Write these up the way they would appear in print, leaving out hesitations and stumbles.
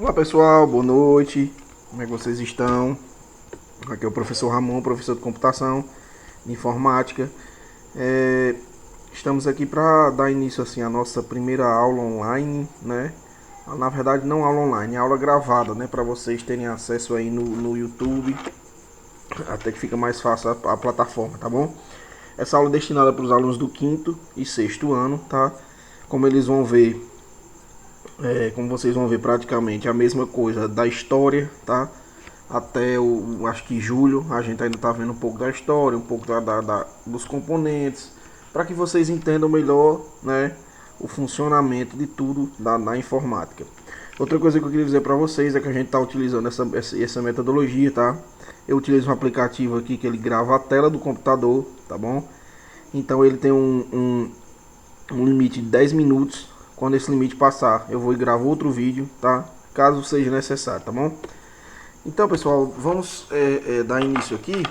Olá pessoal, boa noite, como é que vocês estão? Aqui é o professor Ramon, professor de computação, de informática. Estamos aqui para dar início assim, à nossa primeira aula online, né? Na verdade não aula online, é aula gravada, né? Para vocês terem acesso aí no YouTube, até que fica mais fácil a plataforma, tá bom? Essa aula é destinada para os alunos do quinto e sexto ano, tá? Como eles vão ver, como vocês vão ver praticamente a mesma coisa da história, tá? Até acho que julho a gente ainda está vendo um pouco da história, um pouco dos componentes, para que vocês entendam melhor, né, o funcionamento de tudo da informática. Outra coisa que eu queria dizer para vocês é que a gente está utilizando essa metodologia, tá? Eu utilizo um aplicativo aqui que ele grava a tela do computador, tá bom? Então ele tem um limite de 10 minutos. Quando esse limite passar, eu vou e gravo outro vídeo, tá? Caso seja necessário, tá bom? Então, pessoal, vamos dar início aqui,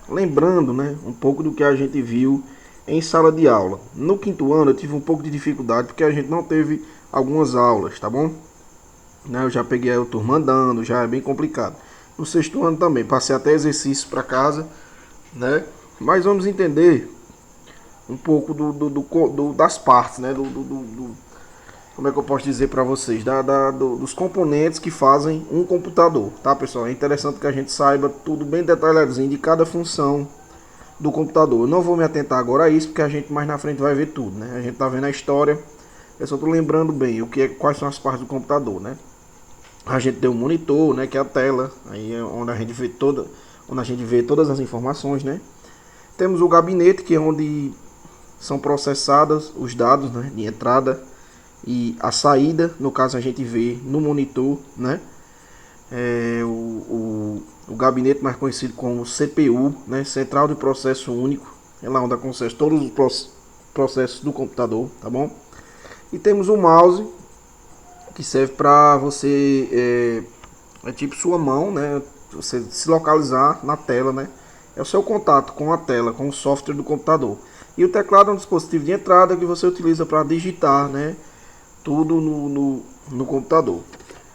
lembrando, né, um pouco do que a gente viu em sala de aula. No quinto ano eu tive um pouco de dificuldade porque a gente não teve algumas aulas, tá bom? Né, eu já peguei a turma andando, já é bem complicado. No sexto ano também, passei até exercícios para casa, né? Mas vamos entender um pouco das partes, né? Como é que eu posso dizer para vocês? Dos componentes que fazem um computador, tá, pessoal? É interessante que a gente saiba tudo bem detalhadinho de cada função do computador. Eu não vou me atentar agora a isso, porque a gente mais na frente vai ver tudo, né? A gente tá vendo a história. Eu só tô lembrando bem quais são as partes do computador, né? A gente tem um monitor, né, que é a tela, aí é onde a gente vê todas as informações, né? Temos o gabinete, que é onde são processados os dados, né, de entrada e a saída. No caso a gente vê no monitor, né? O gabinete mais conhecido como CPU, né? Central de Processo Único, é lá onde acontece todos os processos do computador, tá bom? E temos o mouse, que serve para você é tipo sua mão, né? Você se localizar na tela, né? É o seu contato com a tela, com o software do computador. E o teclado é um dispositivo de entrada que você utiliza para digitar, né? Tudo no computador.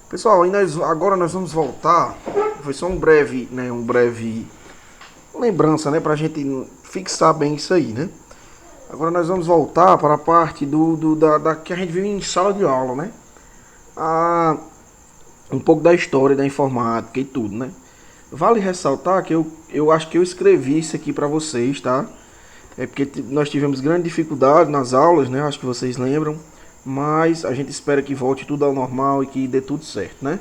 Pessoal, agora nós vamos voltar. Foi só um breve lembrança, né? Para a gente fixar bem isso aí, né? Agora nós vamos voltar para a parte da que a gente viu em sala de aula, né? Um pouco da história da informática e tudo, né? Vale ressaltar que eu acho que eu escrevi isso aqui para vocês, tá? É porque nós tivemos grande dificuldade nas aulas, né? Acho que vocês lembram. Mas a gente espera que volte tudo ao normal e que dê tudo certo, né?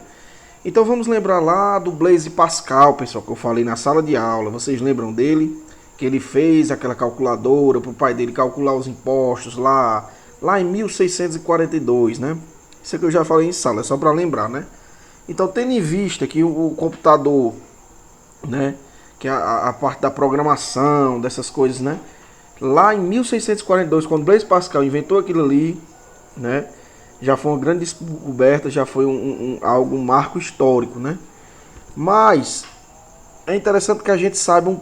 Então vamos lembrar lá do Blaise Pascal, pessoal, que eu falei na sala de aula. Vocês lembram dele? Que ele fez aquela calculadora para o pai dele calcular os impostos lá em 1642, né? Isso aqui eu já falei em sala, é só para lembrar, né? Então, tendo em vista que o computador, né, que a parte da programação, dessas coisas, né, lá em 1642, quando Blaise Pascal inventou aquilo ali, né, já foi uma grande descoberta, já foi um marco histórico, né? Mas é interessante que a gente saiba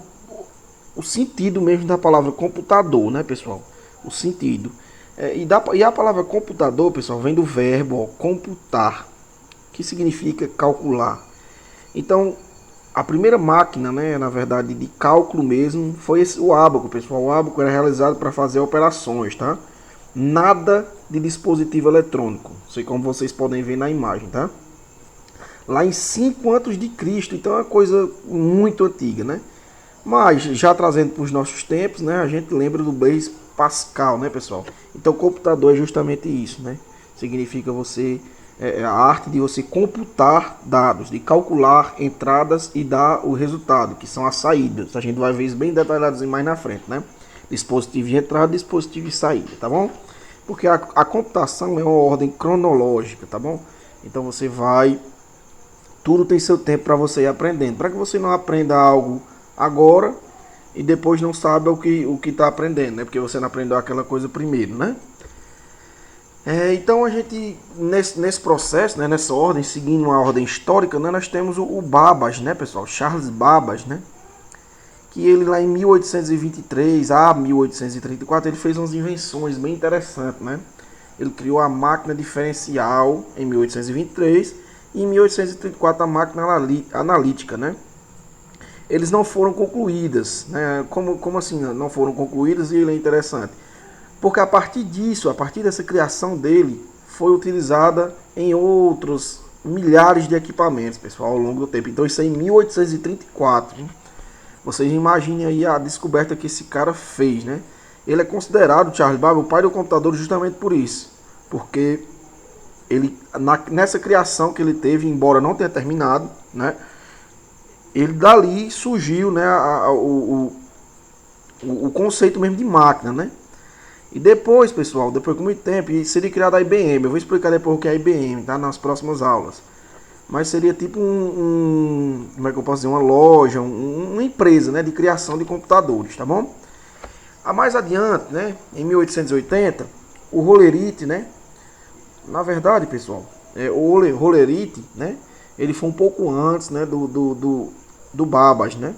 o sentido mesmo da palavra computador, né, pessoal? O sentido. E a palavra computador, pessoal, vem do verbo computar, que significa calcular. Então, a primeira máquina, né, na verdade, de cálculo mesmo, foi o ábaco, pessoal. O ábaco era realizado para fazer operações, tá? Nada de dispositivo eletrônico. Sei como vocês podem ver na imagem, tá? Lá em 5 antes de Cristo, então é uma coisa muito antiga, né? Mas já trazendo para os nossos tempos, né, a gente lembra do Blaise Pascal, né, pessoal? Então, computador é justamente isso, né? Significa a arte de você computar dados, de calcular entradas e dar o resultado, que são as saídas. A gente vai ver isso bem detalhados mais na frente, né? Dispositivo de entrada, dispositivo de saída, tá bom? Porque a computação é uma ordem cronológica, tá bom? Então você vai... Tudo tem seu tempo para você ir aprendendo. Para que você não aprenda algo agora e depois não saiba o que está aprendendo, né? Porque você não aprendeu aquela coisa primeiro, né? Então a gente, nesse processo, né, nessa ordem, seguindo uma ordem histórica, né, nós temos o Babbage, né, pessoal? Charles Babbage, né? Que ele lá em 1823 a 1834 ele fez umas invenções bem interessantes, né? Ele criou a máquina diferencial em 1823 e em 1834 a máquina analítica, né? Eles não foram concluídas, né? Como assim não foram concluídas? E ele é interessante, porque a partir disso, a partir dessa criação dele, foi utilizada em outros milhares de equipamentos, pessoal, ao longo do tempo. Então isso é em 1834. Hein? Vocês imaginem aí a descoberta que esse cara fez, né? Ele é considerado, Charles Babbage, o pai do computador justamente por isso, porque ele nessa criação que ele teve, embora não tenha terminado, né? Ele dali surgiu, né, o conceito mesmo de máquina, né? E depois, pessoal, depois com muito tempo, seria criada a IBM. Eu vou explicar depois o que é a IBM, tá? Nas próximas aulas. Mas seria tipo como é que eu posso dizer? Uma loja, uma empresa, né, de criação de computadores, tá bom? A mais adiante, né, em 1880, o Hollerith, né? Na verdade, pessoal, o Hollerith, né? Ele foi um pouco antes, né, do Babbage, né?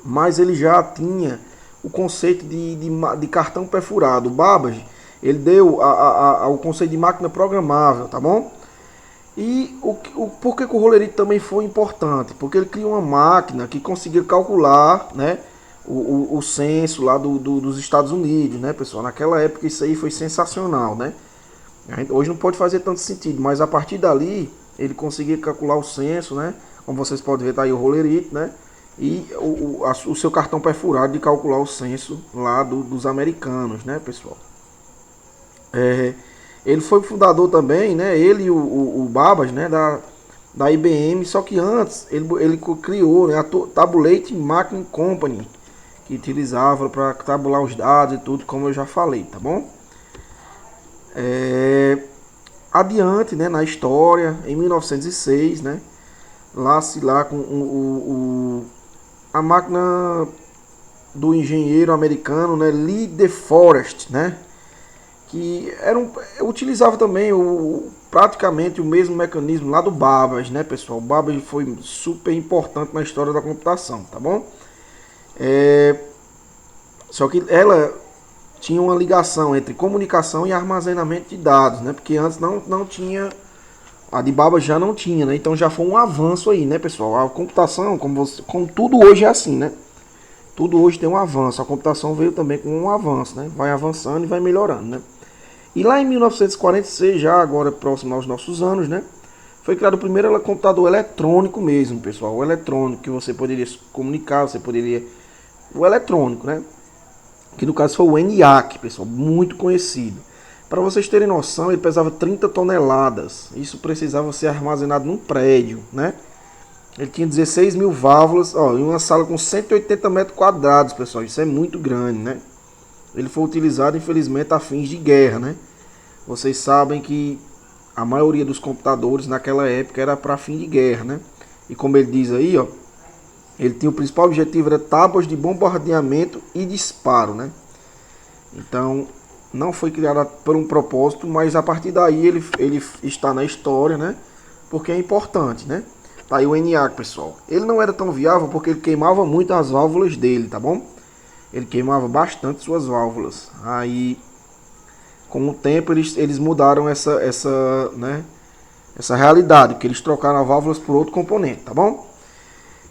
Mas ele já tinha o conceito de cartão perfurado. O Babbage, ele deu o conceito de máquina programável, tá bom? E por que o Hollerith também foi importante? Porque ele criou uma máquina que conseguia calcular, né, o censo lá dos Estados Unidos, né, pessoal? Naquela época isso aí foi sensacional, né? Hoje não pode fazer tanto sentido, mas a partir dali ele conseguia calcular o censo, né? Como vocês podem ver, tá aí o Hollerith, né? E o seu cartão perfurado de calcular o censo lá dos americanos, né, pessoal? Ele foi fundador também, né? Ele e o Babbage, né? Da IBM, só que antes ele criou, né, a Tabulate Machine Company, que utilizava para tabular os dados e tudo, como eu já falei, tá bom? Adiante, né, na história, em 1906, né? Lá com a máquina do engenheiro americano, né, Lee De Forest, né, que utilizava também praticamente o mesmo mecanismo lá do Babbage, né, pessoal? O Babbage foi super importante na história da computação, tá bom? Só que ela tinha uma ligação entre comunicação e armazenamento de dados, né, porque antes não tinha. A de Babbage já não tinha, né? Então já foi um avanço aí, né, pessoal? A computação, como tudo hoje é assim, né? Tudo hoje tem um avanço. A computação veio também com um avanço, né? Vai avançando e vai melhorando, né? E lá em 1946, já agora próximo aos nossos anos, né? Foi criado o primeiro computador eletrônico mesmo, pessoal. O eletrônico, que você poderia se comunicar, o eletrônico, né? Que no caso foi o ENIAC, pessoal. Muito conhecido. Para vocês terem noção, ele pesava 30 toneladas. Isso precisava ser armazenado num prédio, né? Ele tinha 16 mil válvulas, ó, em uma sala com 180 metros quadrados, pessoal. Isso é muito grande, né? Ele foi utilizado, infelizmente, a fins de guerra, né? Vocês sabem que a maioria dos computadores naquela época era para fim de guerra, né? E como ele diz aí, ó, ele tinha o principal objetivo era tábuas de bombardeamento e disparo, né? Então não foi criada por um propósito, mas a partir daí ele está na história, né? Porque é importante, né? Tá aí o ENIAC, pessoal. Ele não era tão viável porque ele queimava muito as válvulas dele, tá bom? Ele queimava bastante suas válvulas. Aí, com o tempo, eles mudaram essa realidade, que eles trocaram as válvulas por outro componente, tá bom?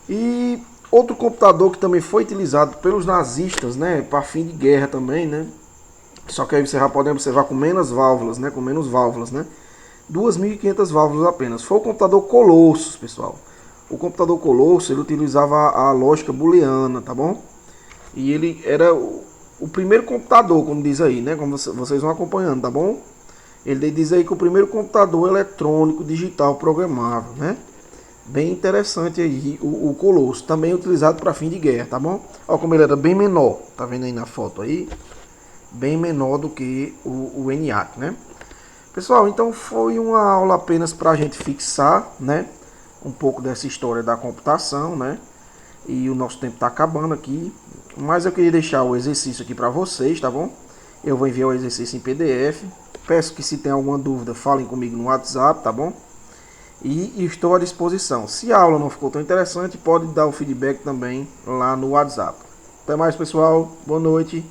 E outro computador que também foi utilizado pelos nazistas, né? Para fim de guerra também, né? Só que aí você já pode observar com menos válvulas, né? 2.500 válvulas apenas. Foi o computador Colossus, pessoal. O computador Colossus, ele utilizava a lógica booleana, tá bom? E ele era o primeiro computador, como diz aí, né? Como vocês vão acompanhando, tá bom? Ele diz aí que o primeiro computador eletrônico digital programável, né? Bem interessante aí o Colossus, também utilizado para fim de guerra, tá bom? Olha como ele era bem menor, tá vendo aí na foto aí? Bem menor do que o ENIAC, né? Pessoal, então foi uma aula apenas para a gente fixar, né, um pouco dessa história da computação, né? E o nosso tempo está acabando aqui, mas eu queria deixar o exercício aqui para vocês, tá bom? Eu vou enviar o exercício em PDF. Peço que se tem alguma dúvida, falem comigo no WhatsApp, tá bom? E estou à disposição. Se a aula não ficou tão interessante, pode dar o feedback também lá no WhatsApp. Até mais, pessoal. Boa noite.